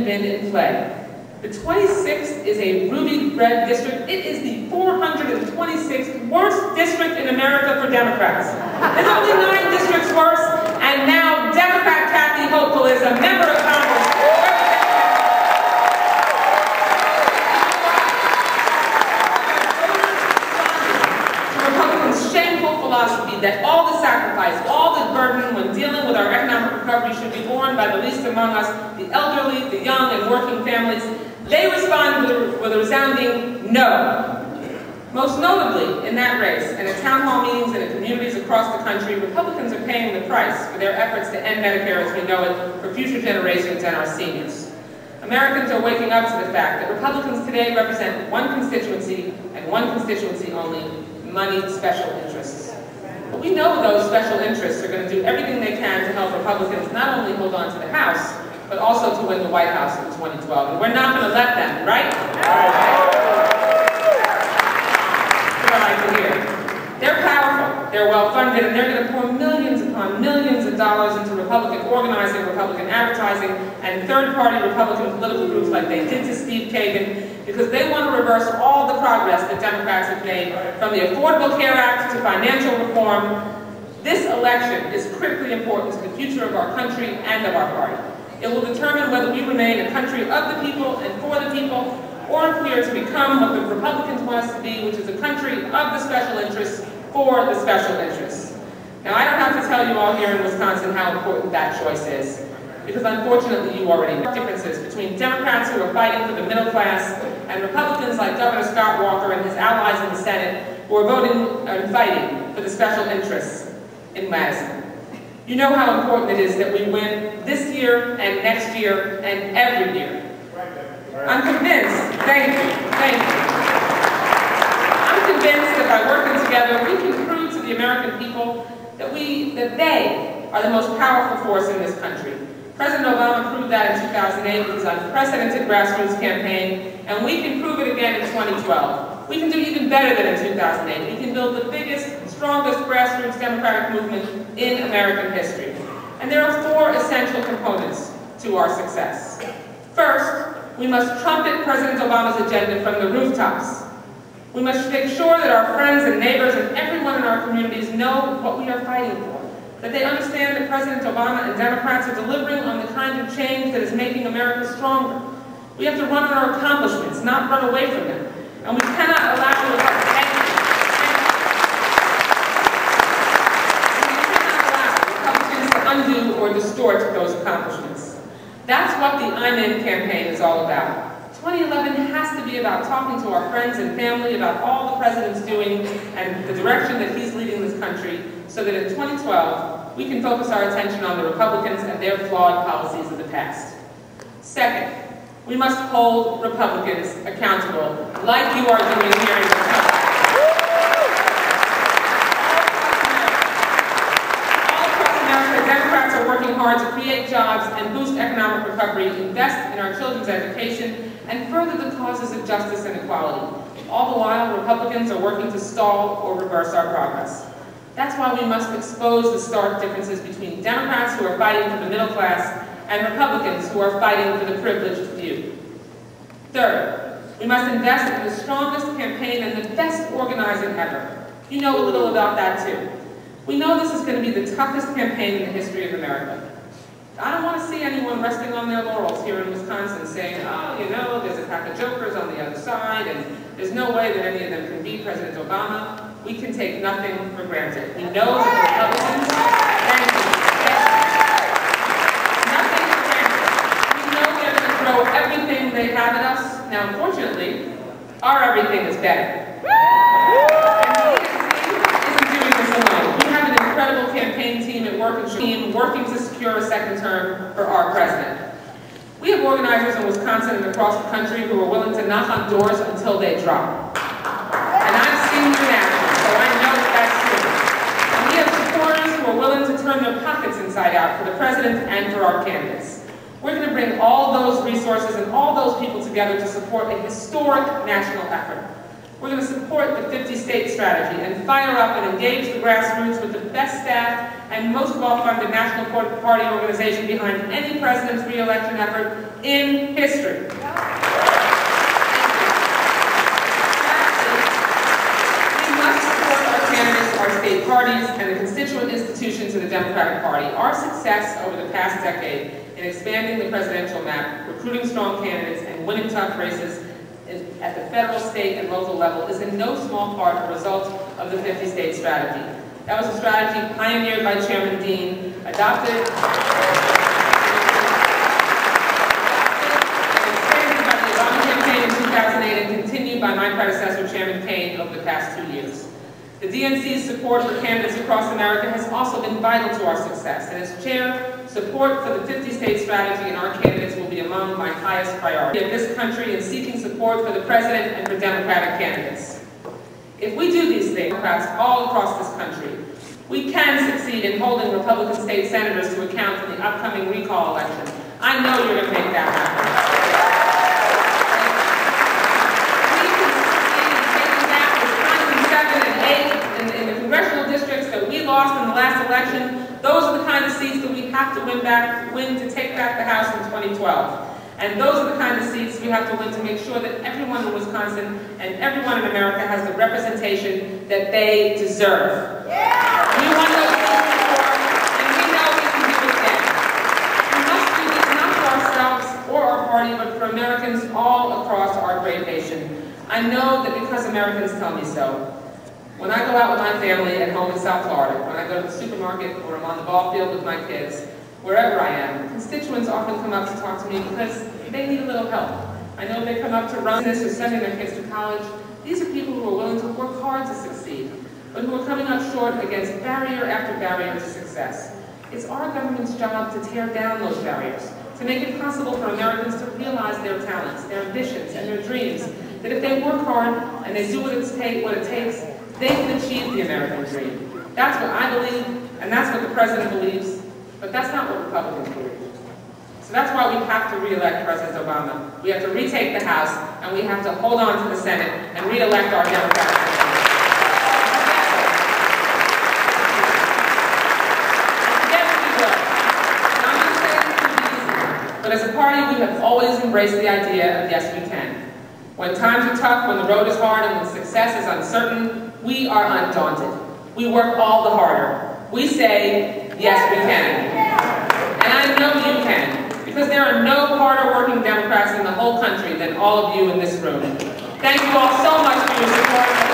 been in play. The 26th is a ruby red district. It is the 426th worst district in America for Democrats. There's only 9 districts worse, and now Democrat Kathy Hochul is a member of Congress. The Republicans' shameful philosophy that all the sacrifice, all the burden when dealing with our economic recovery should be borne by the least among us, the elderly, the young, and working families. They respond with a resounding no. Most notably, in that race, and at town hall meetings and in communities across the country, Republicans are paying the price for their efforts to end Medicare as we know it for future generations and our seniors. Americans are waking up to the fact that Republicans today represent one constituency, and one constituency only, moneyed special interests. But we know those special interests are going to do everything they can to help Republicans not only hold on to the House, but also to win the White House in 2012. And we're not going to let them, right? What I like to hear. They're powerful, they're well-funded, and they're going to pour millions upon millions of dollars into Republican organizing, Republican advertising, and third-party Republican political groups like they did to Steve Kagan, because they want to reverse all the progress that Democrats have made, from the Affordable Care Act to financial reform. This election is critically important to the future of our country and of our party. It will determine whether we remain a country of the people and for the people, or if we are to become what the Republicans want us to be, which is a country of the special interests for the special interests. Now, I don't have to tell you all here in Wisconsin how important that choice is, because unfortunately you already know differences between Democrats who are fighting for the middle class and Republicans like Governor Scott Walker and his allies in the Senate who are voting and fighting for the special interests in Madison. You know how important it is that we win this year and next year and every year. I'm convinced, thank you. I'm convinced that by working together, we can prove to the American people that they are the most powerful force in this country. President Obama proved that in 2008 with his unprecedented grassroots campaign, and we can prove it again in 2012. We can do even better than in 2008. We can build the biggest, strongest grassroots democratic movement in American history. And there are 4 essential components to our success. First, we must trumpet President Obama's agenda from the rooftops. We must make sure that our friends and neighbors and everyone in our communities know what we are fighting for, that they understand that President Obama and Democrats are delivering on the kind of change that is making America stronger. We have to run on our accomplishments, not run away from them. And we cannot allow Republicans to undo or distort those accomplishments. That's what the I'm In campaign is all about. 2011 has to be about talking to our friends and family about all the president's doing and the direction that he's leading this country, so that in 2012 we can focus our attention on the Republicans and their flawed policies of the past. Second, we must hold Republicans accountable, like you are doing here in Wisconsin. All across America, Democrats are working hard to create jobs and boost economic recovery, invest in our children's education, and further the causes of justice and equality. All the while, Republicans are working to stall or reverse our progress. That's why we must expose the stark differences between Democrats who are fighting for the middle class and Republicans who are fighting for the privileged few. Third, we must invest in the strongest campaign and the best organizing ever. You know a little about that too. We know this is going to be the toughest campaign in the history of America. I don't want to see anyone resting on their laurels here in Wisconsin saying, oh, you know, there's a pack of jokers on the other side and there's no way that any of them can beat President Obama. We can take nothing for granted. We know that the Republicans, thank you. Nothing for granted. We know they're going to throw everything they have at us. Now, unfortunately, our everything is better. And the ENC isn't doing this alone. We have an incredible campaign team at work working to secure a second term for our president. We have organizers in Wisconsin and across the country who are willing to knock on doors until they drop. And I've seen you now, so I know that's true. And we have supporters who are willing to turn their pockets inside out for the president and for our candidates. We're going to bring all those resources and all those people together to support a historic national effort. We're going to support the 50-state strategy and fire up and engage the grassroots with the best staff and most well-funded national party organization behind any president's re-election effort in history. Our state parties and the constituent institutions of the Democratic Party. Our success over the past decade in expanding the presidential map, recruiting strong candidates, and winning tough races at the federal, state, and local level is in no small part a result of the 50-state strategy. That was a strategy pioneered by Chairman Dean, adopted and expanded by the Obama campaign in 2008 and continued by my predecessor, Chairman Payne, over the past 2 years. The DNC's support for candidates across America has also been vital to our success, and as chair, support for the 50-state strategy and our candidates will be among my highest priorities of this country in seeking support for the president and for Democratic candidates. If we do these things, Democrats all across this country, we can succeed in holding Republican state senators to account in the upcoming recall election. I know you're going to make that happen. Lost in the last election, those are the kind of seats that we have to win to take back the House in 2012. And those are the kind of seats we have to win to make sure that everyone in Wisconsin and everyone in America has the representation that they deserve. Yeah. We won those seats before, and we know we can do it again. We must do this not for ourselves or our party, but for Americans all across our great nation. I know that because Americans tell me so. When I go out with my family at home in South Florida, when I go to the supermarket or I'm on the ball field with my kids, wherever I am, constituents often come up to talk to me because they need a little help. I know they come up to run this or sending their kids to college. These are people who are willing to work hard to succeed, but who are coming up short against barrier after barrier to success. It's our government's job to tear down those barriers, to make it possible for Americans to realize their talents, their ambitions, and their dreams, that if they work hard and they do what it takes, they can achieve the American dream. That's what I believe, and that's what the president believes, but that's not what Republicans believe. So that's why we have to re-elect President Obama. We have to retake the House, and we have to hold on to the Senate and re-elect our Democratic president. Yes, we will. And I'm not saying it's going to be easy, but as a party, we have always embraced the idea of yes, we can. When times are tough, when the road is hard, and when success is uncertain, we are undaunted. We work all the harder. We say, yes, we can. And I know you can, because there are no harder working Democrats in the whole country than all of you in this room. Thank you all so much for your support.